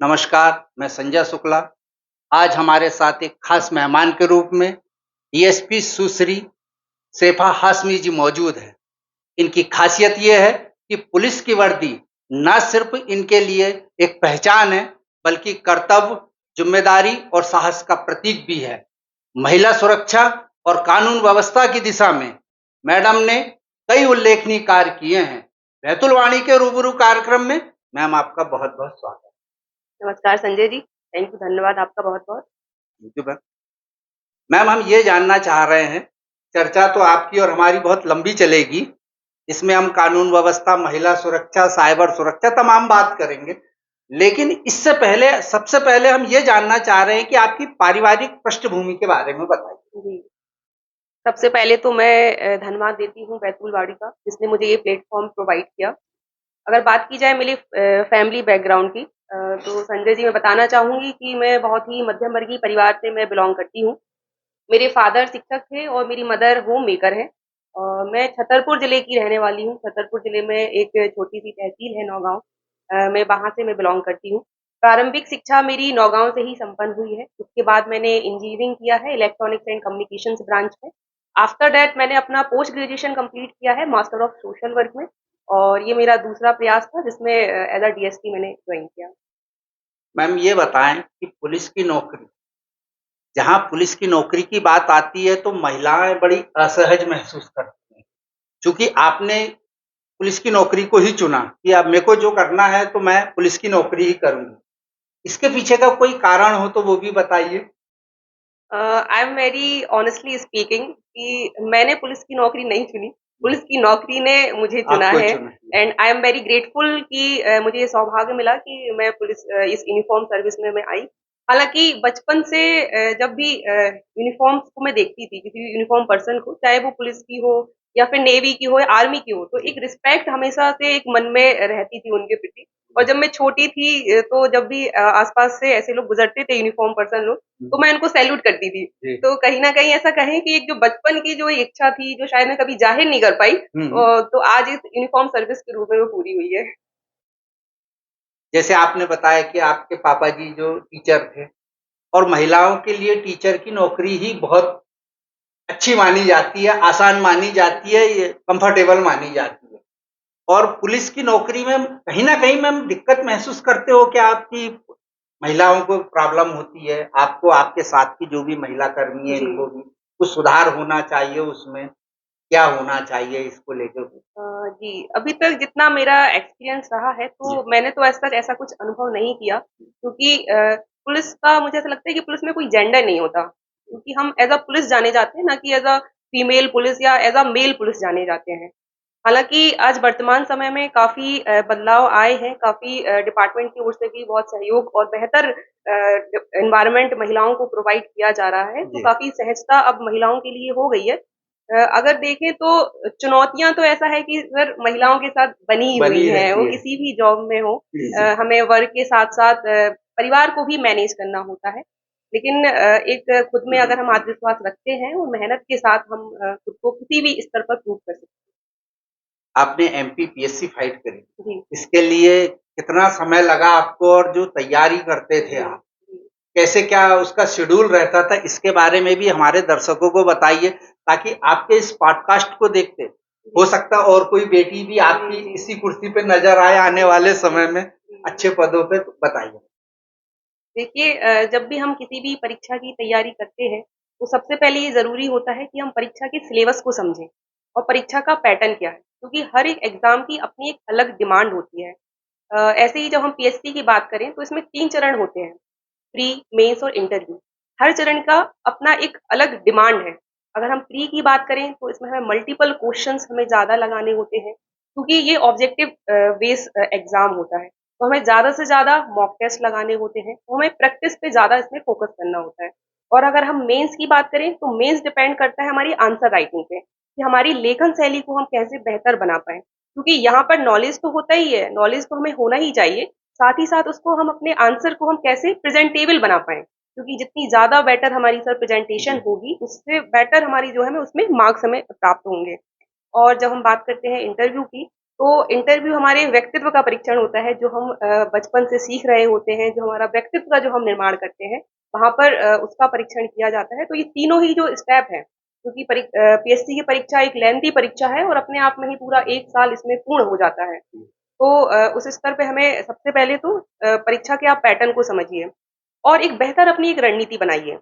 नमस्कार, मैं संजय शुक्ला। आज हमारे साथ एक खास मेहमान के रूप में डीएसपी सुश्री शेफा हाशमी जी मौजूद हैं। इनकी खासियत ये है कि पुलिस की वर्दी न सिर्फ इनके लिए एक पहचान है, बल्कि कर्तव्य, जिम्मेदारी और साहस का प्रतीक भी है। महिला सुरक्षा और कानून व्यवस्था की दिशा में मैडम ने कई उल्लेखनीय कार्य किए हैं। बैतुल वाणी के रूबरू कार्यक्रम में मैम आपका बहुत-बहुत स्वागत है। नमस्कार संजय जी, थैंक यू, धन्यवाद आपका बहुत-बहुत। Thank you ma'am. मैम हम ये जानना चाह रहे हैं, चर्चा तो आपकी और हमारी बहुत लंबी चलेगी। इसमें हम कानून व्यवस्था, महिला सुरक्षा, साइबर सुरक्षा तमाम बात करेंगे। लेकिन इससे पहले सबसे पहले हम ये जानना चाह रहे हैं कि आपकी पारिवारिक पृष्ठभूमि के बारे में बताइए। जी, सबसे पहले तो मैं धन्यवाद देती हूँ बैतूल वाड़ी का, जिसने मुझे ये प्लेटफ़ॉर्म प्रोवाइड किया। अगर बात की जाए मेरी फैमिली बैकग्राउंड की तो संजय जी मैं बताना चाहूँगी कि मैं बहुत ही मध्यम वर्गीय परिवार से मैं बिलॉन्ग करती हूँ। मेरे फादर शिक्षक थे और मेरी मदर होम मेकर हैं। मैं छतरपुर ज़िले की रहने वाली हूँ। छतरपुर ज़िले में एक छोटी-सी तहसील है नौगाँव। मैं वहाँ से मैं बिलॉन्ग करती हूँ। प्रारंभिक शिक्षा मेरी नौगाँव से ही संपन्न हुई है। उसके बाद मैंने इंजीनियरिंग किया है इलेक्ट्रॉनिक्स एंड कम्युनिकेशंस ब्रांच में। आफ्टर दैट मैंने अपना पोस्ट ग्रेजुएशन कंप्लीट किया है मास्टर ऑफ सोशल वर्क में और ये मेरा दूसरा प्रयास था जिसमें एज़ अ डीएसपी मैंने जॉइन किया। मैम ये बताएँ कि पुलिस की नौकरी, जहाँ पुलिस की नौकरी की बात आती है तो महिलाएँ बड़ी असहज महसूस करती हैं। चूँकि आपने पुलिस की नौकरी को ही चुना कि अब मेरे को जो करना है तो मैं पुलिस की नौकरी ही करूँगी। इसके पीछे का कोई कारण हो तो वो भी बताइए? I am very honestly speaking कि मैंने पुलिस की नौकरी नहीं चुनी, पुलिस की नौकरी ने मुझे चुना आपको है चुना है। And I am very grateful कि मुझे ये सौभाग्य मिला कि मैं पुलिस इस यूनिफ़ॉर्म सर्विस में मैं आई। हालाँकि बचपन से जब भी यूनिफ़ॉर्म्स को मैं देखती थी, किसी भी यूनिफ़ॉर्म पर्सन को, चाहे वो पुलिस की हो या फिर नेवी की हो या आर्मी की हो, तो जी। एक रिस्पेक्ट हमेशा से एक मन में रहती थी उनके प्रति। और जब मैं छोटी थी तो जब भी आस-पास से ऐसे लोग गुज़रते थे यूनिफ़ॉर्म पर्सन लोग, हुँ, तो मैं उनको सैल्यूट करती थी। जी। तो कहीं न कहीं ऐसा कहें कि एक जो बचपन की जो इच्छा थी, जो शायद मैं कभी ज़ाहिर नहीं कर पाई हुँ। तो आज इस यूनिफ़ॉर्म सर्विस के रूप में वो पूरी हुई है। जैसे आपने बताया कि आपके पापा जी जो टीचर थे और महिलाओं के लिए टीचर की नौकरी ही बहुत अच्छी मानी जाती है, आसान मानी जाती है, ये कम्फ़र्टेबल मानी जाती है। और पुलिस की नौकरी में कहीं न कहीं मैम दिक्कत महसूस करते हो क्या आपकी महिलाओं को प्रॉब्लम होती है? आपको आपके साथ की जो भी महिला कर्मी है जी। इनको भी कुछ सुधार होना चाहिए उसमें? क्या होना चाहिए इसको लेके? जी, अभी तक जितना मेरा एक्सपीरियंस रहा है, जी। तो मैंने तो आज तक ऐसा कुछ अनुभव नहीं किया क्योंकि पुलिस का मुझे ऐसा लगता है कि पुलिस में कोई जेंडर नहीं होता। क्योंकि हम एज़ अ पुलिस जाने जाते हैं, ना कि एज़ अ फीमेल पुलिस या एज़ अ मेल पुलिस जाने जाते हैं। हालाँकि आज वर्तमान समय में काफ़ी बदलाव आए हैं, काफ़ी डिपार्टमेंट की ओर से भी बहुत सहयोग और बेहतर एनवायरनमेंट महिलाओं को प्रोवाइड किया जा रहा है, तो जी। काफ़ी सहजता अब महिलाओं के लिए हो गई है। अगर देखें तो चुनौतियाँ तो ऐसा है कि सर महिलाओं के साथ बनी ही हुई बनी हैं, वो रहती है। किसी भी जॉब में हो जी, जी। हमें वर्क के साथ-साथ परिवार को भी मैनेज करना होता है। लेकिन एक खुद में अगर हम आत्मविश्वास रखते हैं और मेहनत के साथ हम खुद को किसी भी स्तर पर प्रूव कर सकते आपने एमपीपीएससी फाइट करी। हैं। जी, इसके लिए कितना समय लगा आपको और जो तैयारी करते थे जी, आप, जी। कैसे क्या उसका शेड्यूल रहता था? इसके बारे में भी हमारे दर्शकों को बताइए ताकि आपके इस पॉडकास्ट को देखते हो जी, सकता है और कोई बेटी भी जी, आपकी जी, इसी कुर्सी पे नज़र आए आने जी, वाले जी, समय में जी। अच्छे पदों पे, तो बताइए। देखिए जब भी हम किसी भी परीक्षा की तैयारी करते हैं, तो सबसे पहले ये ज़रूरी होता है कि हम परीक्षा के सिलेबस को समझें और परीक्षा का पैटर्न क्या है, क्योंकि हर एक एग्ज़ाम की अपनी एक अलग डिमांड होती है। ऐसे ही जब हम पीएससी की बात करें, तो इसमें 3 चरण होते हैं, प्री, मेंस और इंटरव्यू। हर चरण का अपना एक अलग डिमांड है। अगर हम प्री की बात करें, तो इसमें हमें मल्टीपल क्वेश्चन्स हमें ज़्यादा लगाने होते हैं, क्योंकि ये ऑब्जेक्टिव बेस्ड एग्ज़ाम होता है। तो हमें ज़्यादा से ज़्यादा मॉक टेस्ट लगाने होते हैं, तो हमें प्रैक्टिस पे ज़्यादा इसमें फ़ोकस करना होता है। और अगर हम मेंस की बात करें, तो मेंस डिपेंड करता है हमारी आंसर राइटिंग पे, कि हमारी लेखन शैली को हम कैसे बेहतर बना पाएँ। क्योंकि यहाँ पर नॉलेज तो होता ही है, नॉलेज तो हमें होना ही चाहिए, साथ ही साथ उसको हम अपने आंसर को हम कैसे प्रेज़ेंटेबल बना पाएँ। क्योंकि जितनी ज़्यादा बेटर हमारी सर प्रेज़ेंटेशन जी। होगी, उससे बेटर हमारी जो है हमें उसमें मार्क्स हमें प्राप्त होंगे। और जब हम बात करते हैं इंटरव्यू की, तो इंटरव्यू हमारे व्यक्तित्व का परीक्षण होता है, जो हम बचपन से सीख रहे होते हैं, जो हमारा व्यक्तित्व का जो हम निर्माण करते हैं, वहाँ पर उसका परीक्षण किया जाता है। तो ये तीनों ही जो स्टेप हैं, क्योंकि पीएससी की परीक्षा एक लेंथी परीक्षा है और अपने आप में ही पूरा 1 साल इसमें पूर्ण हो जाता है। तो उस स्तर पे हमें सबसे पहले तो परीक्षा के आप पैटर्न को समझिए और एक बेहतर अपनी एक रणनीति बनाइए।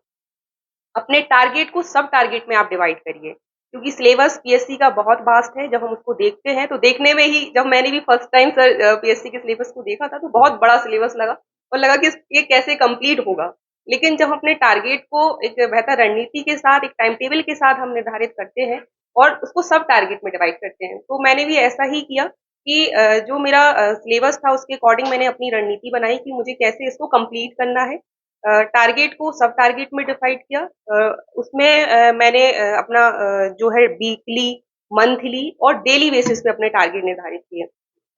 अपने टारगेट को सब टारगेट में आप डिवाइड करिए, क्योंकि सिलेबस पीएससी का बहुत वास्ट है। जब हम उसको देखते हैं तो देखने में ही, जब मैंने भी फर्स्ट टाइम सर पीएससी के सिलेबस को देखा था तो बहुत बड़ा सिलेबस लगा और लगा कि ये कैसे कंप्लीट होगा। लेकिन जब हम अपने टारगेट को एक बेहतर रणनीति के साथ, एक टाइम टेबल के साथ हम निर्धारित करते हैं और उसको सब टारगेट में डिवाइड करते हैं, तो मैंने भी ऐसा ही किया कि जो मेरा सिलेबस था उसके अकॉर्डिंग मैंने अपनी रणनीति बनाई कि मुझे कैसे इसको कंप्लीट करना है। टारगेट को सब टारगेट में डिवाइड किया। उसमें मैंने अपना जो है वीकली, मंथली और डेली बेसिस पे अपने टारगेट निर्धारित किए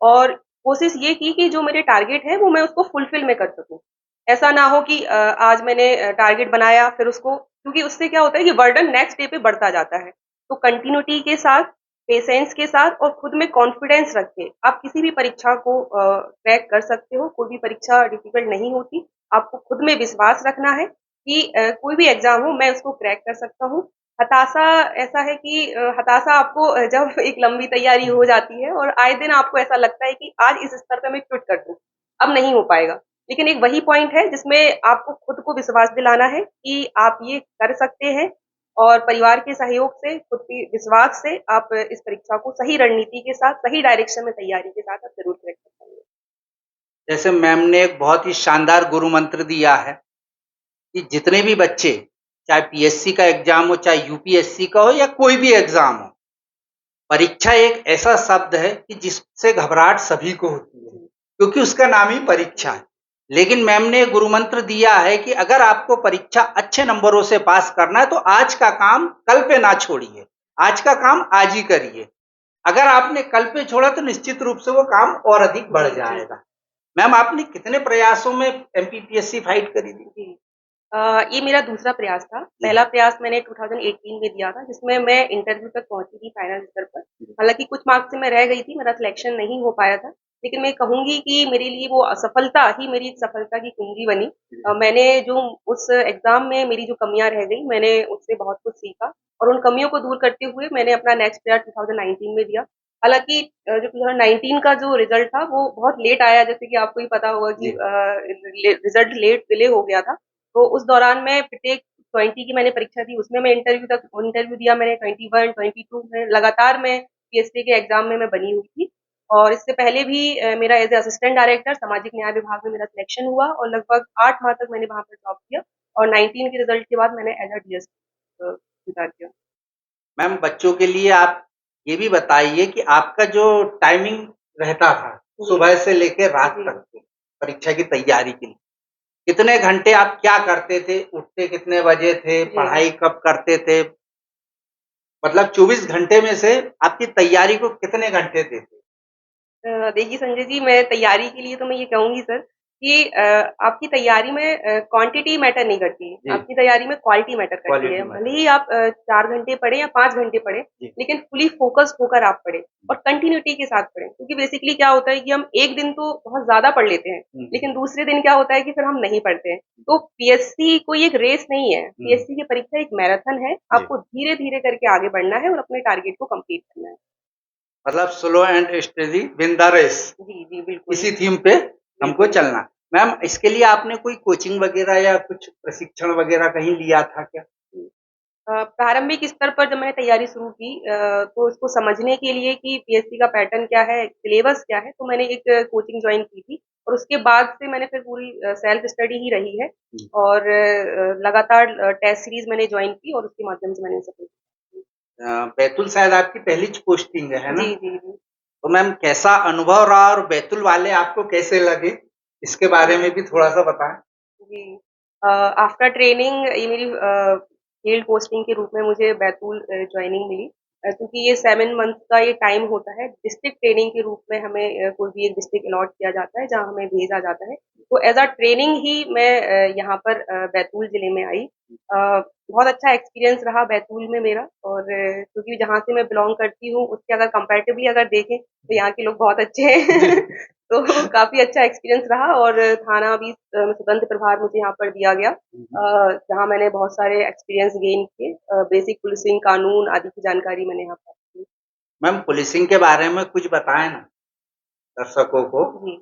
और कोशिश ये की कि जो मेरे टारगेट है वो मैं उसको फुलफिल मैं कर सकूँ। ऐसा ना हो कि आज मैंने टारगेट बनाया फिर उसको, क्योंकि उससे क्या होता है कि बर्डन नेक्स्ट डे पे बढ़ता जाता है। तो कंटिन्यूटी के साथ, पेशेंस के साथ और खुद में कॉन्फिडेंस रख के आप किसी भी परीक्षा को क्रैक कर सकते हो। कोई भी परीक्षा डिफिकल्ट नहीं होती। आपको खुद में विश्वास रखना है कि कोई भी एग्ज़ाम हो मैं उसको क्रैक कर सकता हूँ। हताशा ऐसा है कि हताशा आपको जब एक लंबी तैयारी हो जाती है और आए दिन आपको ऐसा लगता है कि आज इस स्तर पे मैं क्विट कर दूँ, अब नहीं हो पाएगा। लेकिन एक वही पॉइंट है जिसमें आपको खुद को विश्वास दिलाना है कि आप ये कर सकते हैं और परिवार के सहयोग से, खुद के विश्वास से आप इस परीक्षा को सही रणनीति के साथ, सही डायरेक्शन में तैयारी के साथ आप ज़रूर क्रैक कर पाएँगे। जैसे मैम ने एक बहुत ही शानदार गुरु मंत्र दिया है कि जितने भी बच्चे, चाहे पीएससी का एग्जाम हो, चाहे यूपीएससी का हो या कोई भी एग्जाम हो, परीक्षा एक ऐसा शब्द है कि जिससे घबराहट सभी को होती है, क्योंकि उसका नाम ही परीक्षा है। लेकिन मैम ने गुरु मंत्र दिया है कि अगर आपको परीक्षा अच्छे नंबरों से पास करना है तो आज का काम कल पे ना छोड़िए, आज का काम आज ही करिए। अगर आपने कल पे छोड़ा तो निश्चित रूप से वो काम और अधिक बढ़ जी, जी। जाएगा। मैम, आपने कितने प्रयासों में एमपीपीएससी फाइट करी थी? जी। ये मेरा दूसरा प्रयास था। जी। पहला प्रयास मैंने 2018 में दिया था, जिसमें मैं इंटरव्यू तक पहुँची थी फाइनल स्तर पर। हालाँकि कुछ मार्क्स से मैं रह गई थी, मेरा सिलेक्शन नहीं हो पाया था। लेकिन मैं कहूँगी कि मेरे लिए वो असफलता ही मेरी एक सफलता की कुंजी बनी। मैंने जो उस एग्ज़ाम में मेरी जो कमियाँ रह गई, मैंने उससे बहुत कुछ सीखा और उन कमियों को दूर करते हुए मैंने अपना नेक्स्ट प्रयास 2019 में दिया। हालाँकि जो 2019 का जो रिज़ल्ट था, वो बहुत लेट आया, जैसे कि आपको भी पता होगा कि जी। रिज़ल्ट लेट डिले हो गया था। तो उस दौरान मैं टेक 20 की मैंने परीक्षा दी, उसमें मैं इंटरव्यू दिया मैंने 21, 22 में लगातार मैं पीएससी के एग्ज़ाम में मैं बनी हुई थी। और इससे पहले भी मेरा एज़ अ असिस्टेंट डायरेक्टर सामाजिक न्याय विभाग में मेरा सिलेक्शन हुआ और लगभग 8 माह तक मैंने वहाँ पर जॉब किया और 19 के रिज़ल्ट के बाद मैंने एज़ अ डीएस स्वीकार किया। मैम, बच्चों के लिए आप ये भी बताइए कि आपका जो टाइमिंग रहता था, जी, सुबह से लेके रात जी, तक की, परीक्षा की तैयारी के लिए, कितने घंटे आप क्या करते थे? उठते कितने बजे थे? जी। पढ़ाई कब करते थे? मतलब 24 घंटे में से आपकी तैयारी को कितने घंटे देते? देखिए संजय जी, मैं तैयारी के लिए तो मैं ये कहूँगी सर कि आपकी तैयारी में क्वांटिटी मैटर नहीं करती, जी, आपकी तैयारी में क्वालिटी मैटर करती है। क्वालिटी भले मैटर। ही आप 4 घंटे पढ़ें या 5 घंटे पढ़ें, जी, लेकिन फुली फ़ोकस्ड होकर आप पढ़ें और कंटिन्यूटी के साथ पढ़ें। क्योंकि बेसिकली क्या होता है कि हम एक दिन तो बहुत ज़्यादा पढ़ लेते हैं, हुँ, लेकिन दूसरे दिन क्या होता है कि फिर हम नहीं पढ़ते हैं। तो पीएससी कोई एक रेस नहीं है, हुँ, पीएससी की परीक्षा एक मैराथन है, जी। आपको धीरे-धीरे करके आगे बढ़ना है और अपने टारगेट को कंप्लीट करना है। मतलब slow and steady win the race. जी, जी, बिल्कुल, इसी थीम पे हमको बिल्कुल। चलना। मैम, इसके लिए आपने कोई कोचिंग वगैरह या कुछ प्रशिक्षण वगैरह कहीं लिया था क्या? प्रारंभिक स्तर पर जब मैंने तैयारी शुरू की तो इसको समझने के लिए कि पीएससी का पैटर्न क्या है, सिलेबस क्या है, तो मैंने एक कोचिंग जॉइन की थी और उसके बाद से मैंने फिर पूरी सेल्फ स्टडी ही रही है हुँ। और लगातार टेस्ट सीरीज़ मैंने जॉइन की और उसके माध्यम से मैंने सफल बैतूल शायद आपकी पहली पोस्टिंग है ना? जी, जी, जी। तो मैम, कैसा अनुभव रहा और बैतूल वाले आपको कैसे लगे? इसके बारे में जी, भी थोड़ा-सा बताएँ। जी। आफ्टर ट्रेनिंग ये मेरी फील्ड पोस्टिंग के रूप में मुझे बैतूल जॉइनिंग मिली क्योंकि ये 7 मंथ का ये टाइम होता है। डिस्ट्रिक्ट ट्रेनिंग के रूप में हमें कोई भी एक डिस्ट्रिक्ट अलॉट किया जाता है, जहाँ हमें भेजा जाता है। तो एज़ अ ट्रेनिंग ही मैं यहाँ पर बैतूल ज़िले में आई। बहुत अच्छा एक्सपीरियंस रहा बैतूल में मेरा और क्योंकि जहाँ से मैं बिलॉन्ग करती हूँ, उसके अगर कंपैरेटिवली अगर देखें, तो यहाँ के लोग बहुत अच्छे हैं। जी। तो काफ़ी अच्छा एक्सपीरियंस रहा और थाना भी स्वतंत्र प्रभार मुझे यहाँ पर दिया गया। जहाँ मैंने बहुत सारे एक्सपीरियंस गेन किए। बेसिक पुलिसिंग, कानून आदि की जानकारी मैंने यहाँ प्राप्त की। मैम पुलिसिंग के बारे में कुछ बताएँ ना दर्शकों को जी,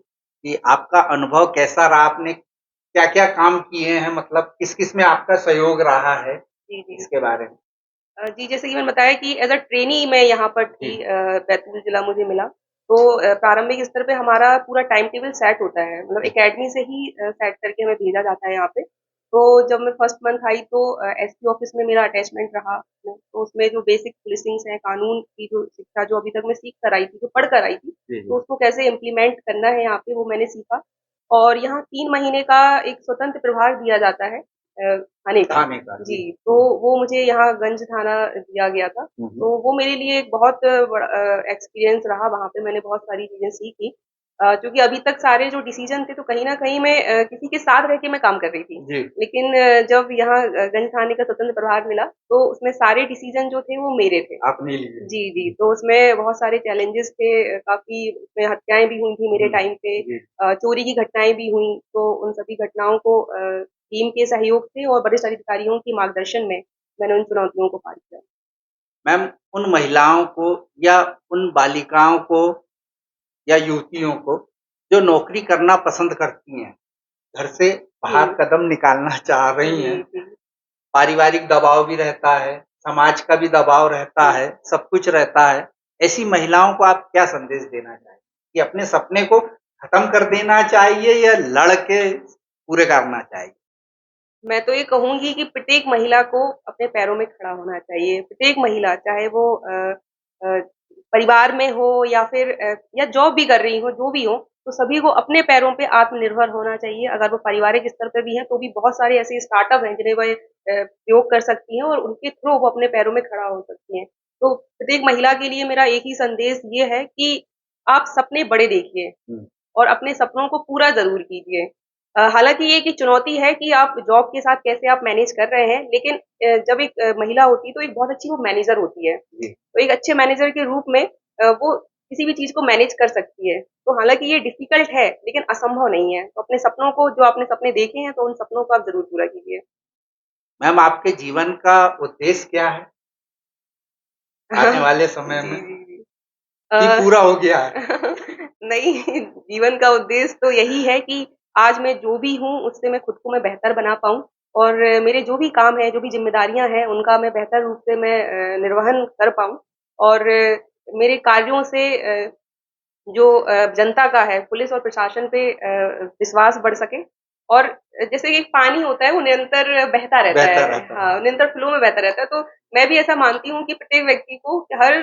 कि आपका अनुभव कैसा रहा? आपने क्या-क्या काम किए हैं? मतलब किस-किस में आपका सहयोग रहा है? जी, जी। इसके बारे में। जी, जैसे कि मैंने बताया कि एज़ अ ट्रेनी मैं यहाँ पर थी। जी, बैतूल ज़िला मुझे मिला। तो प्रारंभिक स्तर पे हमारा पूरा टाइम टेबल सेट होता है। मतलब जी, एकेडमी से ही सेट करके हमें भेजा जाता है यहाँ पे। तो जब मैं फर्स्ट मंथ आई तो एसपी ऑफ़िस में मेरा अटैचमेंट रहा। तो उसमें जो बेसिक पुलिसिंग्स हैं, कानून की जो शिक्षा जो अभी तक मैं सीख कर आई थी, जो पढ़ कर आई थी, जी, तो जी। उसको कैसे इम्प्लीमेंट करना है यहाँ पे वो मैंने सीखा। और यहाँ 3 महीने का एक स्वतंत्र प्रभार दिया जाता है थाने का। थाने का, जी। जी, तो वो मुझे यहाँ गंज थाना दिया गया था। हुँ, हुँ। तो वो मेरे लिए एक बहुत बड़ा एक्सपीरियंस रहा, वहाँ पे मैंने बहुत सारी चीज़ें सीखी। क्योंकि अभी तक सारे जो डिसीज़न थे तो कहीं न कहीं मैं किसी के साथ रह के मैं काम कर रही थी। जी, लेकिन जब यहाँ गंज थाने का स्वतंत्र प्रभार मिला, तो उसमें सारे डिसीज़न जो थे वो मेरे थे। आपने लिए। जी, जी, तो उसमें बहुत सारे चैलेंजेस थे। काफ़ी उसमें हत्याएँ भी हुई थी मेरे हुँ, टाइम पे। जी। चोरी की घटनाएँ भी हुईं, तो उन सभी घटनाओं को टीम के सहयोग से और वरिष्ठ अधिकारियों के मार्गदर्शन में मैंने उन चुनौतियों को पार किया। मैम उन महिलाओं को या उन बालिकाओं को या युवतियों को जो नौकरी करना पसंद करती हैं, घर से जी। बाहर कदम निकालना चाह रही जी, हैं, जी, पारिवारिक दबाव भी रहता है, समाज का भी दबाव रहता जी। है, सब कुछ रहता है। ऐसी महिलाओं को आप क्या संदेश देना चाहेंगे? कि अपने सपने को खत्म कर देना चाहिए या लड़ के पूरे करना चाहिए? मैं तो ये कहूँगी कि प्रत्येक महिला को अपने पैरों में खड़ा होना चाहिए। प्रत्येक महिला चाहे वो अ, परिवार में हो या फिर या जॉब भी कर रही हो, जो भी हो, तो सभी को अपने पैरों पे आत्मनिर्भर होना चाहिए। अगर वो पारिवारिक स्तर पे भी हैं, तो भी बहुत सारे ऐसे स्टार्टअप हैं जिन्हें वह प्रयोग कर सकती हैं और उनके थ्रू वो अपने पैरों में खड़ा हो सकती हैं। तो प्रत्येक महिला के लिए मेरा एक ही संदेश ये है कि आप सपने बड़े देखिए। हुँ, और अपने सपनों को पूरा ज़रूर कीजिए। हालाँकि ये एक चुनौती है कि आप जॉब के साथ कैसे आप मैनेज कर रहे हैं, लेकिन जब एक महिला होती है तो एक बहुत अच्छी वो मैनेजर होती है। जी। तो एक अच्छे मैनेजर के रूप में वो किसी भी चीज़ को मैनेज कर सकती है। तो हालाँकि ये डिफ़िकल्ट है, लेकिन असंभव नहीं है। तो अपने सपनों को जो आपने सपने देखे हैं, तो उन सपनों को आप ज़रूर पूरा कीजिए। मैम आपके जीवन का उद्देश्य क्या है आने वाले समय जी, में? जी, जी। कि अ, पूरा हो गया है? नहीं, जीवन का उद्देश्य तो यही है कि आज मैं जो भी हूँ, उससे मैं खुद को मैं बेहतर बना पाऊँ और मेरे जो भी काम हैं, जो भी ज़िम्मेदारियाँ हैं, उनका मैं बेहतर रूप से मैं निर्वहन कर पाऊँ और मेरे कार्यों से जो जनता का है, पुलिस और प्रशासन पे विश्वास बढ़ सके और जैसे कि एक पानी होता है, वो निरंतर बहता रहता बेहतर है। रहता है। हाँ, निरंतर फ्लो में बहता रहता है, तो मैं भी ऐसा मानती हूँ कि प्रत्येक व्यक्ति को हर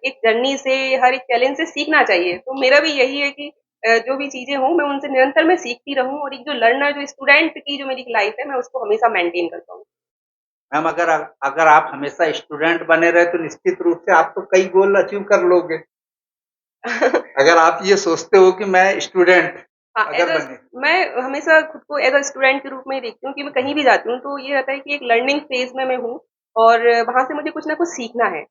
एक जर्नी से, हर एक चैलेंज से सीखना चाहिए। तो मेरा भी यही है कि जो भी चीज़ें हों, मैं उनसे निरंतर मैं सीखती रहूँ और एक जो लर्नर, जो स्टूडेंट की जो मेरी लाइफ़ है, मैं उसको हमेशा मेंटेन कर पाऊँ। मैम अगर आप हमेशा स्टूडेंट बने रहे तो निश्चित रूप से आप तो कई गोल अचीव कर लोगे। अगर आप ये सोचते हो कि मैं स्टूडेंट हाँ, अगर बने मैं हमेशा खुद को एज़ अ स्टूडेंट के रूप में ही देखती हूँ कि मैं कहीं भी जाती हूँ, तो ये रहता है कि एक लर्निंग फ़ेज़ में मैं हूँ और वहाँ से मुझे कुछ न कुछ सीखना है।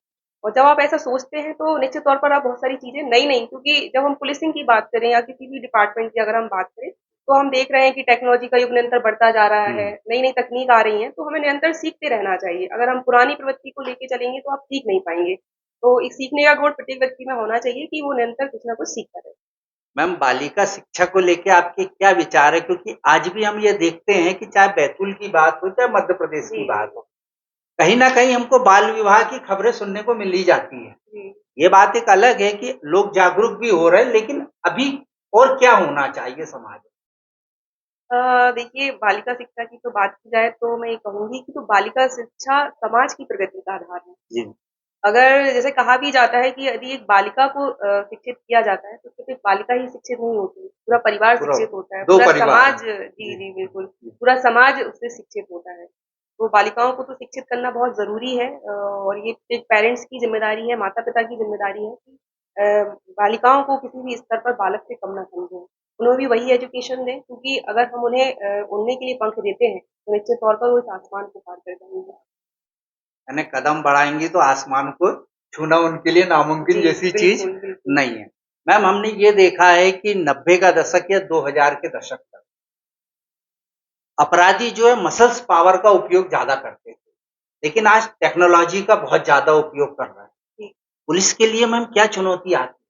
और जब आप ऐसा सोचते हैं, तो निश्चित तौर पर आप बहुत सारी चीज़ें नई-नई क्योंकि जब हम पुलिसिंग की बात करें या किसी भी डिपार्टमेंट की अगर हम बात करें, तो हम देख रहे हैं कि टेक्नोलॉजी का युग निरंतर बढ़ता जा रहा है, हुँ। नई-नई तकनीक आ रही हैं, तो हमें निरंतर सीखते रहना चाहिए। अगर हम पुरानी प्रवृत्ति को लेके चलेंगे, तो आप सीख नहीं पाएँगे। तो एक सीखने का गुण प्रत्येक व्यक्ति में होना चाहिए कि वो निरंतर कुछ न कुछ सीखता रहे। मैम बालिका शिक्षा को लेके आपके क्या विचार है? क्योंकि आज भी हम ये देखते हैं कि चाहे बैतूल की बात हो, चाहे मध्य प्रदेश की जी, बात जी। हो, कहीं न कहीं हमको बाल विवाह की खबरें सुनने को मिल ही जाती हैं। जी। ये बात एक अलग है कि लोग जागरूक भी हो रहे हैं, लेकिन अभी और क्या होना चाहिए समाज में? देखिए बालिका शिक्षा की तो बात की जाए तो मैं ये कहूँगी कि तो बालिका शिक्षा समाज की प्रगति का आधार है। जी, अगर जैसे कहा भी जाता है कि यदि एक बालिका को शिक्षित किया जाता है, तो सिर्फ़ एक बालिका ही शिक्षित नहीं होती, पूरा परिवार पूरा शिक्षित होता है, 2 पूरा परिवार हैं। समाज जी, जी, जी, बिल्कुल, जी। पूरा समाज उससे शिक्षित होता है। तो बालिकाओं को तो शिक्षित करना बहुत ज़रूरी है और ये एक पेरेंट्स की ज़िम्मेदारी है, माता-पिता की ज़िम्मेदारी है कि बालिकाओं को किसी भी स्तर पर बालक से कम ना समझें। उन्हें भी वही एजुकेशन दें, क्योंकि अगर हम उन्हें उड़ने के लिए पंख देते हैं, तो निश्चित तौर पर वो इस आसमान को पार कर जाएँगे। यानी कदम बढ़ाएँगी तो आसमान को छूना उनके लिए नामुमकिन जी, जैसी चीज़ बिल्कुल, बिल्कुल। नहीं है। मैम हमने ये देखा है कि 90 का दशक या 2000 के दशक तक अपराधी जो है मसल्स पावर का उपयोग ज़्यादा करते थे। लेकिन आज टेक्नोलॉजी का बहुत ज़्यादा उपयोग कर रहा है। जी, पुलिस के लिए मैम क्या चुनौती आती है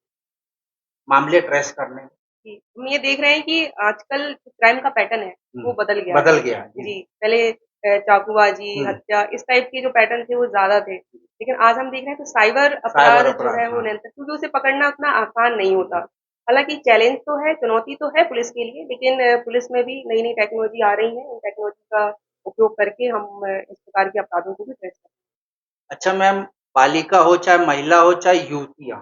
मामले ट्रेस करने में? जी। हम ये देख रहे हैं कि आजकल जो क्राइम का पैटर्न है, वो बदल गया बदल है। गया जी। जी, पहले चाकूबाजी, हुँ, हत्या इस टाइप के जो पैटर्न थे वो ज़्यादा थे। लेकिन आज हम देख रहे हैं तो साइबर साइबर अपराध जो अपराध है वो हाँ। नियंत्रित, क्योंकि उसे पकड़ना उतना आसान नहीं होता। हालाँकि चैलेंज तो है, चुनौती तो है पुलिस के लिए, लेकिन पुलिस में भी नई-नई टेक्नोलॉजी आ रही है। उन टेक्नोलॉजी का उपयोग करके हम इस प्रकार के अपराधों को भी ट्रेस कर अच्छा मैम बालिका हो चाहे महिला हो चाहे युवतियाँ,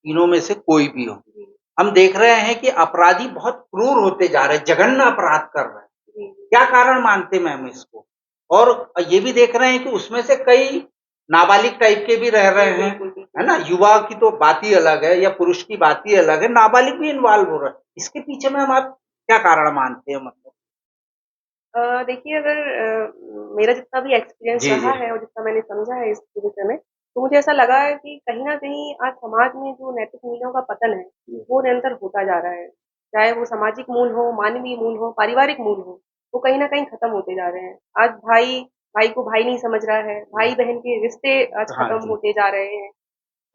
तीनों में से कोई भी हो। जी, हम देख रहे हैं कि अपराधी बहुत क्रूर होते जा रहे हैं, जघन्य अपराध कर रहे हैं। जी, क्या कारण मानते मैम इसको? और ये भी देख रहे हैं कि उसमें से कई नाबालिग टाइप के भी रह जी, रहे हैं, बिल्कुल, है बिल्कुल। ना? युवा की तो बात ही अलग है या पुरुष की बात ही अलग है, नाबालिग भी इन्वॉल्व हो रहा है। इसके पीछे मैम आप क्या कारण मानते हैं मतलब? देखिए अगर मेरा जितना भी एक्सपीरियंस जी, रहा जी। है और जितना मैंने समझा है इस विषय में, तो मुझे ऐसा लगा है कि कहीं न कहीं आज समाज में जो नैतिक मूल्यों का पतन है, जी। वो निरंतर होता जा रहा है। चाहे वो सामाजिक मूल हो, मानवीय मूल हो, पारिवारिक मूल हो, वो कहीं न कहीं खत्म होते जा रहे हैं। आज भाई, भाई को भाई नहीं समझ रहा है, भाई-बहन के रिश्ते आज हाँ खत्म जी, होते जा रहे हैं।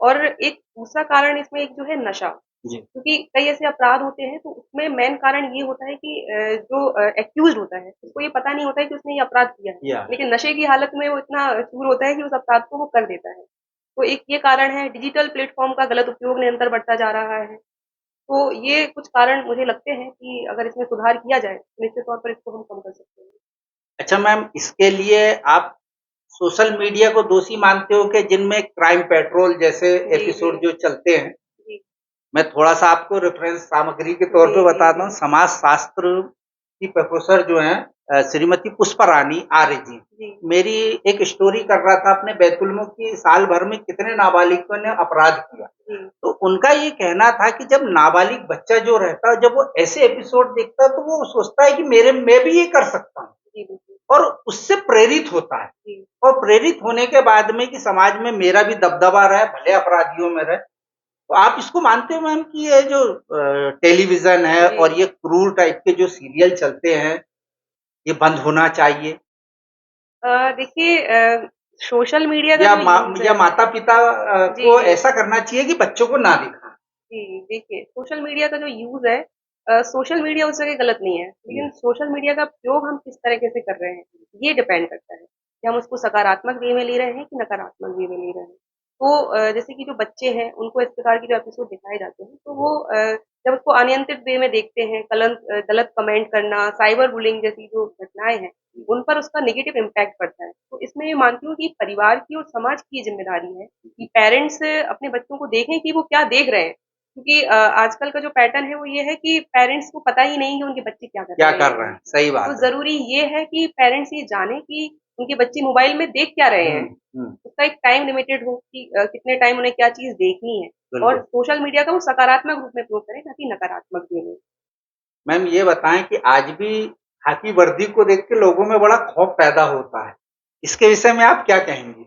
और एक दूसरा कारण इसमें एक जो है नशा। जी। क्योंकि कई ऐसे अपराध होते हैं तो उसमें मेन कारण ये होता है कि जो एक्यूज़्ड होता है, उसको ये पता नहीं होता है कि उसने ये अपराध किया है। या लेकिन नशे की हालत में वो इतना चूर होता है कि उस अपराध को वो कर देता है। तो एक ये कारण है, डिजिटल प्लेटफ़ॉर्म का गलत उपयोग निरंतर बढ़ता जा रहा है। तो ये कुछ कारण मुझे लगते हैं कि अगर इसमें सुधार किया जाए, तो निश्चित तौर पर इसको हम कम कर सकते हैं। अच्छा मैम इसके लिए आप सोशल मीडिया को दोषी मानते हो कि जिनमें क्राइम पेट्रोल जैसे जी, जी। एपिसोड जो चलते हैं जी। मैं थोड़ा-सा आपको रेफ़रेंस सामग्री के तौर जी, पे जी, बताता जी। हूँ, समाजशास्त्र की प्रोफ़ेसर जो हैं श्रीमती पुष्पारानी आर्य जी, जी। मेरी एक स्टोरी कर रहा था अपने बैतुल-मुल्क की साल भर में कितने नाबालिगों ने अपराध किया। जी। तो उनका ये कहना था कि जब नाबालिग बच्चा जो रहता है, जब वो ऐसे एपिसोड देखता है, तो वो सोचता है कि मैं भी ये कर सकता हूँ जी, बिल्कुल। और उससे प्रेरित होता है जी। और प्रेरित होने के बाद में कि समाज में मेरा भी दबदबा रहे, भले अपराधियों में रहे, तो आप इसको मानते हो मैम कि ये जो टेलीविज़न है जी। और ये क्रूर टाइप के जो सीरियल चलते हैं, ये बंद होना चाहिए? देखिए सोशल मीडिया का या जो यूज़ या है। माता-पिता जी, को जी। ऐसा करना चाहिए कि बच्चों को ना दिखाएँ? जी, देखिए सोशल मीडिया का जो यूज़ है, सोशल मीडिया उस जगह गलत नहीं है, लेकिन जी, सोशल मीडिया का उपयोग हम किस तरीके से कर रहे हैं, ये डिपेंड करता है, कि हम उसको सकारात्मक वे में ले रहे हैं कि नकारात्मक वे में ले रहे हैं। तो जैसे कि जो बच्चे हैं, उनको इस प्रकार के जो एपिसोड दिखाए जाते हैं, तो वो जब उसको अनियंत्रित वे में देखते हैं, गलत कमेंट करना, साइबर बुलिंग जैसी जो घटनाएँ हैं, उन पर उसका नेगेटिव इम्पैक्ट पड़ता है। तो इसमें मैं मानती हूँ कि परिवार की और समाज की ये ज़िम्मेदारी है, कि पेरेंट्स अपने बच्चों को देखें कि वो क्या देख रहे हैं। क्योंकि आजकल का जो पैटर्न है वो ये है कि पेरेंट्स को पता ही नहीं कि उनके बच्चे क्या कर क्या रहे कर हैं। रहे हैं? सही तो बात है। ज़रूरी ये है कि पेरेंट्स ये जानें कि उनके बच्चे मोबाइल में देख क्या रहे हुँ, हैं। हुँ, उसका एक टाइम लिमिटेड हो कि कितने टाइम उन्हें क्या चीज़ देखनी है और बिल्कुल। सोशल मीडिया का वो सकारात्मक रूप में प्रयोग करें, ना कि नकारात्मक वे में। मैम ये बताएँ कि आज भी खाकी वर्दी को देख के लोगों में बड़ा खौफ पैदा होता है। इसके विषय में आप क्या कहेंगी?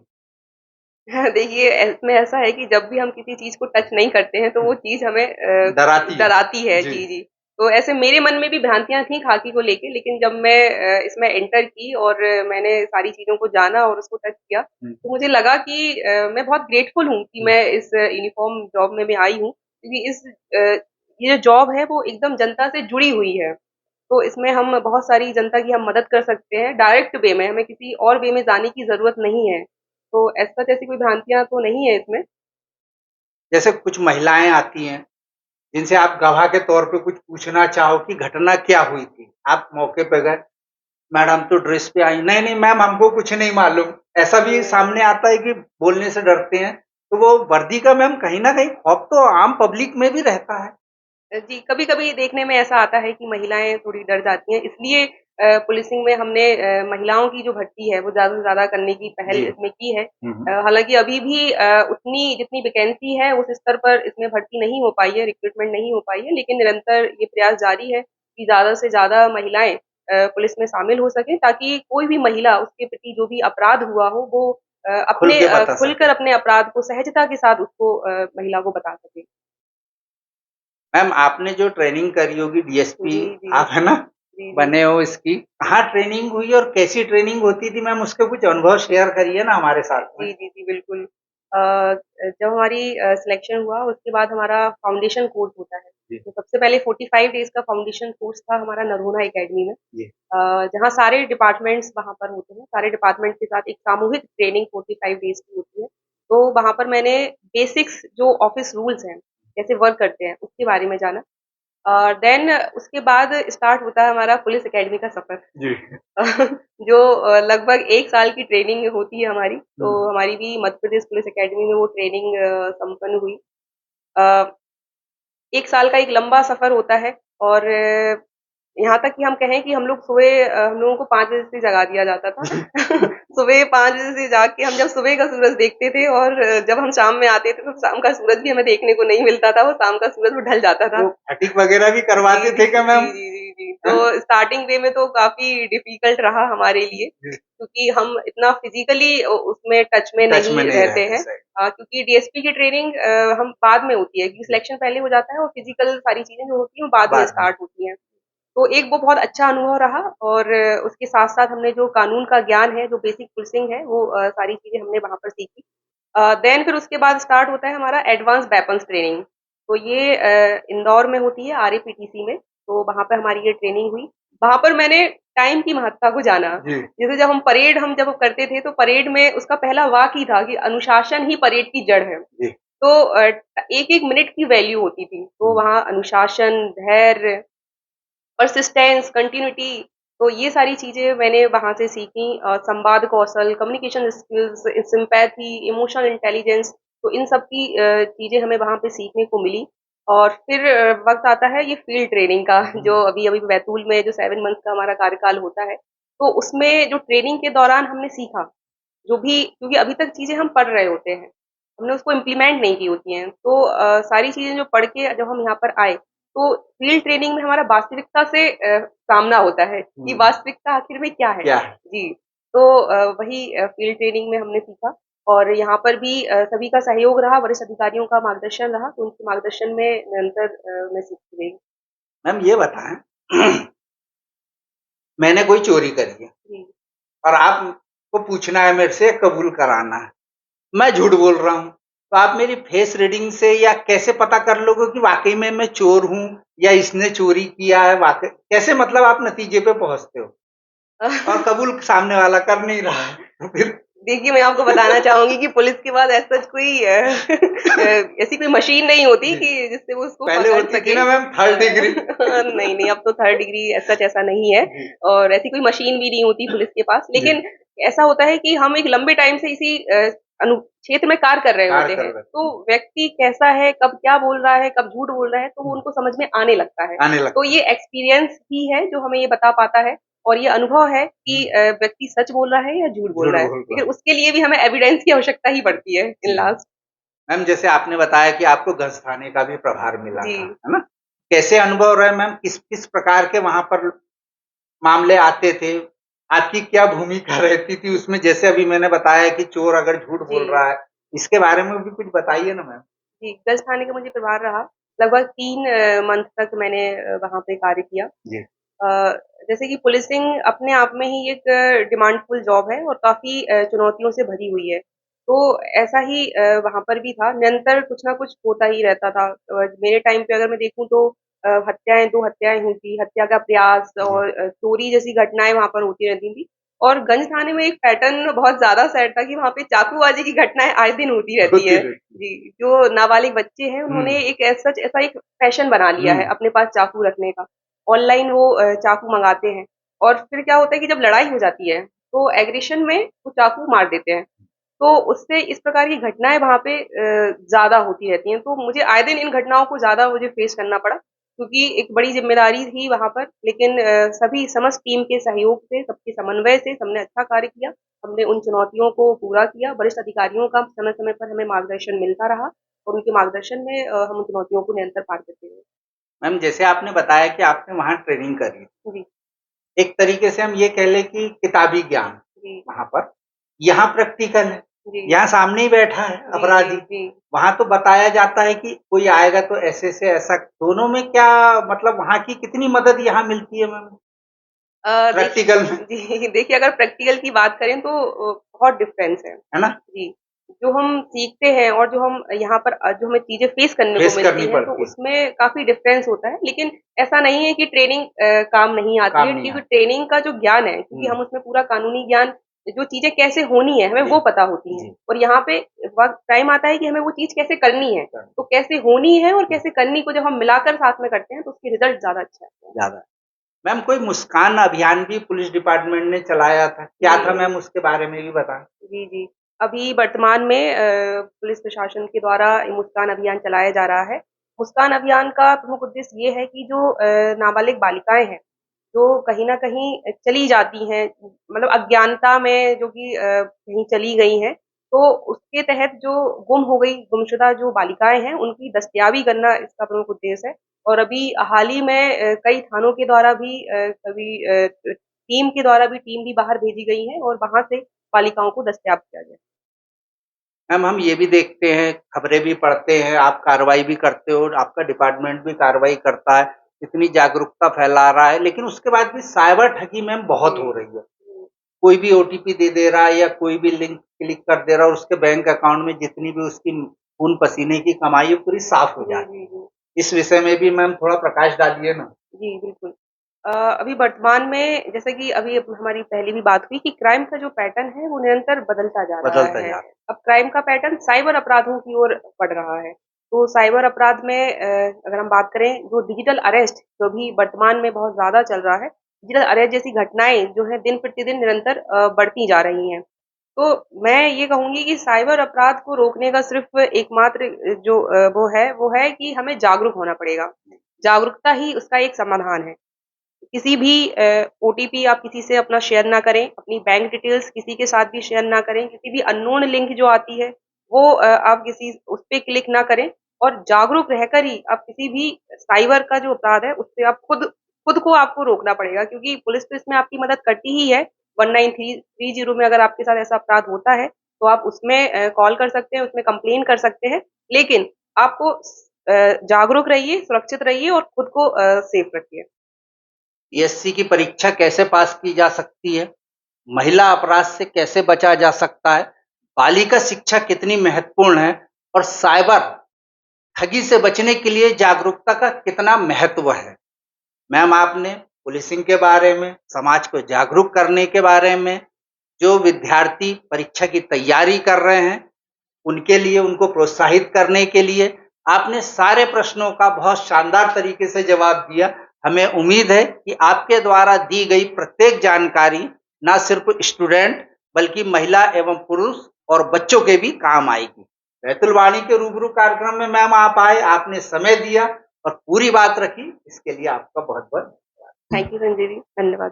देखिए, इसमें ऐसा है कि जब भी हम किसी चीज़ को टच नहीं करते हैं, तो वो चीज़ हमें डराती है। डराती है। जी। जी, जी। तो ऐसे मेरे मन में भी भ्रांतियाँ थी खाकी को लेके, लेकिन जब मैं इसमें एंटर की और मैंने सारी चीज़ों को जाना और उसको टच किया, हुँ, तो मुझे लगा कि मैं बहुत ग्रेटफुल हूँ कि हुँ। मैं इस यूनिफ़ॉर्म जॉब में मैं आई हूँ, क्योंकि ये जो जॉब है, वो एकदम जनता से जुड़ी हुई है। तो इसमें हम बहुत सारी जनता की हम मदद कर सकते हैं, डायरेक्ट वे में, हमें किसी और वे में जाने की ज़रूरत नहीं है। तो एज़ सच ऐसी कोई भ्रांतियाँ तो नहीं है इसमें। जैसे कुछ महिलाएँ आती हैं, जिनसे आप गवाह के तौर पे कुछ पूछना चाहो कि घटना क्या हुई थी? आप मौके पे गए, मैडम तो ड्रेस पे आई, नहीं, नहीं मैम हमको कुछ नहीं मालूम। ऐसा भी हुँ। सामने आता है कि बोलने से डरते हैं। तो वो वर्दी का मैम कहीं न कहीं खौफ तो आम पब्लिक में भी रहता है। जी, कभी-कभी देखने में ऐसा आता है कि महिलाएँ थोड़ी डर जाती हैं, इसलिए पुलिसिंग में हमने महिलाओं की जो भर्ती है वो ज़्यादा से ज़्यादा करने की पहल जी। इसमें की है। हम्म। हालाँकि अभी भी उतनी जितनी वैकेंसी है उस स्तर पर इसमें भर्ती नहीं हो पाई है, रिक्रूटमेंट नहीं हो पाई है, लेकिन निरंतर ये प्रयास जारी है कि ज़्यादा से ज़्यादा महिलाएँ पुलिस में शामिल हो सकें, ताकि कोई भी महिला उसके प्रति जो भी अपराध हुआ हो वो खुल के बता खुलकर सके। अपने अपराध को सहजता के साथ उसको महिला को बता सके। मैम आपने जो ट्रेनिंग करी होगी डीएसपी, जी, जी। आप है ना जी, जी। बने हो इसकी, कहाँ ट्रेनिंग हुई और कैसी ट्रेनिंग होती थी मैम, उसके कुछ अनुभव शेयर करिए ना हमारे साथ में। जी, जी, जी, बिल्कुल। जब हमारी सिलेक्शन हुआ उसके बाद हमारा फाउंडेशन कोर्स होता है। जी। तो सबसे पहले 45 डेज़ का फाउंडेशन कोर्स था हमारा नरोना एकेडमी में। जी। जहाँ सारे डिपार्टमेंट्स वहाँ पर होते हैं। सारे डिपार्टमेंट के साथ एक सामूहिक ट्रेनिंग 45 डेज़ की होती है। तो वहाँ पर मैंने बेसिक्स जो ऑफ़िस रूल्स हैं, कैसे वर्क करते हैं, उसके बारे में जाना। देन उसके बाद स्टार्ट होता है हमारा पुलिस एकेडमी का सफ़र। जी। जो लगभग 1 साल की ट्रेनिंग होती है हमारी, तो हुँ। हमारी भी मध्य प्रदेश पुलिस एकेडमी में वो ट्रेनिंग संपन्न हुई। अ, 1 साल का एक लंबा सफ़र होता है और यहाँ तक कि हम कहें कि हम लोगों को 5 बजे से जगा दिया जाता था। सुबह 5 बजे से जाग के हम जब सुबह का सूरज देखते थे और जब हम शाम में आते थे, तो शाम का सूरज भी हमें देखने को नहीं मिलता था, वो शाम का सूरज वो ढल जाता था। तो फटीग वगैरह भी जी, करवाते जी, थे क्या मैम? जी, जी, जी, जी। हैं? तो स्टार्टिंग वे में तो काफ़ी डिफ़िकल्ट रहा हमारे लिए, जी। क्योंकि हम इतना फ़िज़िकली उसमें टच में टच में नहीं नहीं रहते रहते, हैं। सही। क्योंकि डीएसपी की ट्रेनिंग हम बाद में होती है, क्योंकि सिलेक्शन पहले हो जाता है और फ़िज़िकल सारी चीज़ें जो होती हैं, वो बाद में बाद में। स्टार्ट होती हैं। तो एक वो बहुत अच्छा अनुभव रहा और उसके साथ-साथ हमने जो कानून का ज्ञान है, जो बेसिक पुलिसिंग है, वो सारी चीज़ें हमने वहाँ पर सीखी। देन फिर उसके बाद स्टार्ट होता है हमारा एडवांस वेपन्स ट्रेनिंग। तो ये इंदौर में होती है आरएपीटीसी में, तो वहाँ पे हमारी ये ट्रेनिंग हुई। वहाँ पर मैंने टाइम की महत्ता को जाना। जी। जैसे जब हम करते थे, तो परेड में उसका पहला वाक्य ही था कि अनुशासन ही परेड की जड़ है। जी। तो एक-एक मिनट की वैल्यू होती थी। तो हुँ। वहाँ अनुशासन, धैर्य, पर्सिस्टेंस, कंटिन्यूटी, तो ये सारी चीज़ें मैंने वहाँ से सीखी। संवाद कौशल, communication skills, sympathy, emotional intelligence, तो इन सब की चीज़ें हमें वहाँ पे सीखने को मिली। और फिर वक़्त आता है ये फ़ील्ड ट्रेनिंग का, जो हुँ। अभी-अभी बैतूल में जो 7 मंथ्स का हमारा कार्यकाल होता है, तो उसमें जो ट्रेनिंग के दौरान हमने सीखा, जो भी, क्योंकि अभी तक चीज़ें हम पढ़ रहे होते हैं, हमने उसको इम्प्लीमेंट नहीं की होती हैं। तो सारी चीज़ें जो पढ़ के जब हम यहाँ पर आए, तो फील्ड ट्रेनिंग में हमारा वास्तविकता से सामना होता है कि हुँ। वास्तविकता आखिर में क्या है? क्या है? जी, तो वही फील्ड ट्रेनिंग में हमने सीखा और यहाँ पर भी सभी का सहयोग रहा, वरिष्ठ अधिकारियों का मार्गदर्शन रहा, तो उनके मार्गदर्शन में निरंतर मैं सीखती रही। मैम ये बताएँ मैंने कोई चोरी करी है जी। और आपको पूछना है मेरे से कबूल कराना है। मैं झूठ बोल रहा हूँ, तो आप मेरी फेस रीडिंग से या कैसे पता कर लोगे कि वाक़ई में मैं चोर हूँ या इसने चोरी किया है वाक़ई कैसे मतलब आप नतीजे पे पहुँचते हो? और कबूल सामने वाला कर नहीं रहा है, तो फिर देखिए, मैं आपको बताना चाहूँगी कि पुलिस के पास एज़ सच कोई ऐसी कोई मशीन नहीं होती जी, कि जिससे वो उसको पहले पकड़ होती थी सके। ना मैम थर्ड डिग्री। नहीं, नहीं, अब तो थर्ड डिग्री एज़ सच ऐसा नहीं है जी, और ऐसी कोई मशीन भी नहीं होती पुलिस के पास। जी, लेकिन ऐसा होता है कि हम एक लंबे टाइम से इसी क्षेत्र में कार्य कर रहे होते कार्य कर हैं। रहे तो व्यक्ति कैसा है, कब क्या बोल रहा है, कब झूठ बोल रहा है, तो वो हुँ, उनको समझ में आने लगता है। आने तो लगता है। ये एक्सपीरियंस ही है जो हमें ये बता पाता है और ये अनुभव है कि हुँ, व्यक्ति सच बोल रहा है या झूठ बोल झूठ रहा है। बोल रहा लेकिन है। उसके लिए भी हमें एविडेंस की आवश्यकता ही पड़ती है इन जी, लास्ट। मैम जैसे आपने बताया कि आपको गंज थाने का भी प्रभार मिला जी। था, है ना? कैसे अनुभव रहे मैम? किस प्रकार के वहाँ पर मामले आते थे? आपकी क्या भूमिका रहती थी उसमें? जैसे अभी मैंने बताया कि चोर अगर झूठ जी। बोल रहा है, इसके बारे में भी कुछ बताइए ना मैम? जी, गज़ थाने का मुझे प्रभार रहा। लगभग 3 मंथ तक मैंने वहाँ पे कार्य किया। जी, अ, जैसे कि पुलिसिंग अपने आप में ही एक डिमांडफुल जॉब है और काफ़ी चुनौतियों से भरी हुई है। तो ऐसा ही वहाँ पर भी था, निरंतर कुछ ना कुछ होता ही रहता था। मेरे टाइम पे अगर मैं देखूँ तो हत्याएँ 2 हत्याएँ हुई थी, हत्या का प्रयास जी, और चोरी जैसी घटनाएँ वहाँ पर होती रहती थी। और गंज थाने में एक पैटर्न बहुत ज़्यादा सेट था कि वहाँ पे चाकूबाजी की घटनाएँ आए दिन होती रहती होती हैं। रहती। जी, जो नाबालिग बच्चे हैं उन्होंने हुँ, एक एज़ सच ऐसा एक फ़ैशन बना लिया है हुँ, अपने पास चाकू रखने का। ऑनलाइन वो चाकू मँगाते हैं और फिर क्या होता है कि जब लड़ाई हो जाती है, तो एग्रेशन में वो चाकू मार देते हैं। तो उससे इस प्रकार की घटनाएँ वहाँ पे ज़्यादा होती रहती हैं। तो मुझे आए दिन इन घटनाओं को ज़्यादा मुझे फ़ेस करना पड़ा, क्योंकि एक बड़ी ज़िम्मेदारी थी वहाँ पर, लेकिन सभी समस्त टीम के सहयोग से, सबके समन्वय से हमने अच्छा कार्य किया। हमने उन चुनौतियों को पूरा किया। वरिष्ठ अधिकारियों का समय-समय पर हमें मार्गदर्शन मिलता रहा और उनके मार्गदर्शन में हम उन चुनौतियों को निरंतर पार करते रहे। मैम, जैसे आपने बताया कि आपने वहाँ ट्रेनिंग करी, जी, एक तरीके से हम ये कह लें कि किताबी ज्ञान जी, वहाँ पर, यहाँ प्रैक्टिकल है, जी, यहाँ सामने ही बैठा है जी, अपराधी, जी। वहाँ तो बताया जाता है कि कोई आएगा तो ऐसे से ऐसा, दोनों में क्या मतलब वहाँ की कितनी मदद यहाँ मिलती है मैम प्रैक्टिकल में, जी, देखिए अगर प्रैक्टिकल की बात करें तो बहुत डिफरेंस है ना? जी, जो हम सीखते हैं और जो हम यहाँ पर जो हमें चीज़ें फेस करने को फेस करनी मिलती हैं, तो पड़ती है, उसमें काफ़ी डिफरेंस होता है। लेकिन ऐसा नहीं है कि ट्रेनिंग काम नहीं आती काम है, नहीं क्योंकि आता। ट्रेनिंग का जो ज्ञान है, क्योंकि हुँ, हम उसमें पूरा कानूनी ज्ञान, जो चीज़ें कैसे होनी है, हमें जी, वो पता होती हैं। जी, और यहाँ पे वक़्त टाइम आता है कि हमें वो चीज़ कैसे करनी है। कर तो कैसे होनी है और हुँ, कैसे करनी को जब हम मिलाकर साथ में करते हैं, तो उसके रिज़ल्ट ज़्यादा अच्छा आता है। ज़्यादा। मैम, कोई मुस्कान अभियान भी पुलिस डिपार्टमेंट ने चलाया था, क्या था जी। मैम उसके बारे में भी बताएँ? जी, जी। अभी वर्तमान में पुलिस प्रशासन के द्वारा ये मुस्कान अभियान चलाया जा रहा है। मुस्कान अभियान का प्रमुख उद्देश्य ये है कि जो नाबालिग बालिकाएँ हैं, जो कहीं न कहीं चली जाती हैं, मतलब अज्ञानता में जो कि कहीं चली गई हैं, तो उसके तहत जो गुम हो गई, गुमशुदा जो बालिकाएँ हैं, उनकी दस्तयाबी करना इसका प्रमुख उद्देश्य है। और अभी हाल ही में कई थानों के द्वारा भी टीम भी बाहर भेजी गई है और वहाँ से बालिकाओं को दस्तयाब किया जाए। मैम, हम ये भी देखते हैं, खबरें भी पढ़ते हैं, आप कार्रवाई भी करते हो, आपका डिपार्टमेंट भी कार्रवाई करता है, इतनी जागरूकता फैला रहा है, लेकिन उसके बाद भी साइबर ठगी मैम बहुत जी, हो रही है। जी। कोई भी ओटीपी दे दे रहा है या कोई भी लिंक क्लिक कर दे रहा है और उसके बैंक अकाउंट में जितनी भी उसकी खून-पसीने की कमाई है, पूरी साफ हो जी, जाती जी, है। जी। इस विषय में भी मैम थोड़ा प्रकाश डालिए ना। जी, बिल्कुल। अभी वर्तमान में जैसे कि अभी हमारी पहले भी बात हुई कि क्राइम का जो पैटर्न है वो निरंतर बदलता जा रहा बदलता है। जा रहा है। अब क्राइम का पैटर्न साइबर अपराधों की ओर बढ़ रहा है। तो साइबर अपराध में अगर हम बात करें, जो डिजिटल अरेस्ट जो अभी वर्तमान में बहुत ज़्यादा चल रहा है, डिजिटल अरेस्ट जैसी घटनाएँ जो हैं दिन-प्रतिदिन निरंतर बढ़ती जा रही हैं। तो मैं ये कहूँगी कि साइबर अपराध को रोकने का सिर्फ़ एकमात्र वो है कि हमें जागरूक होना पड़ेगा। जागरूकता ही उसका एक समाधान है। किसी भी ओटीपी आप किसी से अपना शेयर ना करें, अपनी बैंक डिटेल्स किसी के साथ भी शेयर ना करें, किसी भी अननोन लिंक जो आती है, वो आप किसी उस पे क्लिक ना करें और जागरूक रहकर ही आप किसी भी साइबर का जो अपराध है, उससे आप खुद खुद को आपको रोकना पड़ेगा, क्योंकि पुलिस तो इसमें आपकी मदद करती ही है। 1930 में अगर आपके साथ ऐसा अपराध होता है, तो आप उसमें कॉल कर सकते हैं, उसमें कंप्लेन कर सकते हैं। लेकिन आपको जागरूक रहिए, सुरक्षित रहिए और खुद को सेफ रखिए। पीएससी की परीक्षा कैसे पास की जा सकती है? महिला अपराध से कैसे बचा जा सकता है? बालिका शिक्षा कितनी महत्वपूर्ण है? और साइबर ठगी से बचने के लिए जागरूकता का कितना महत्व है? मैम, आपने पुलिसिंग के बारे में, समाज को जागरूक करने के बारे में, जो विद्यार्थी परीक्षा की तैयारी कर रहे हैं, उनके लिए, उनको प्रोत्साहित करने के लिए आपने सारे प्रश्नों का बहुत शानदार तरीके से जवाब दिया। हमें उम्मीद है कि आपके द्वारा दी गई प्रत्येक जानकारी ना सिर्फ स्टूडेंट बल्कि महिला एवं पुरुष और बच्चों के भी काम आएगी। बैतुल वाणी के रूबरू कार्यक्रम में मैम आप आए, आपने समय दिया और पूरी बात रखी, इसके लिए आपका बहुत-बहुत थैंक यू संजय जी, धन्यवाद।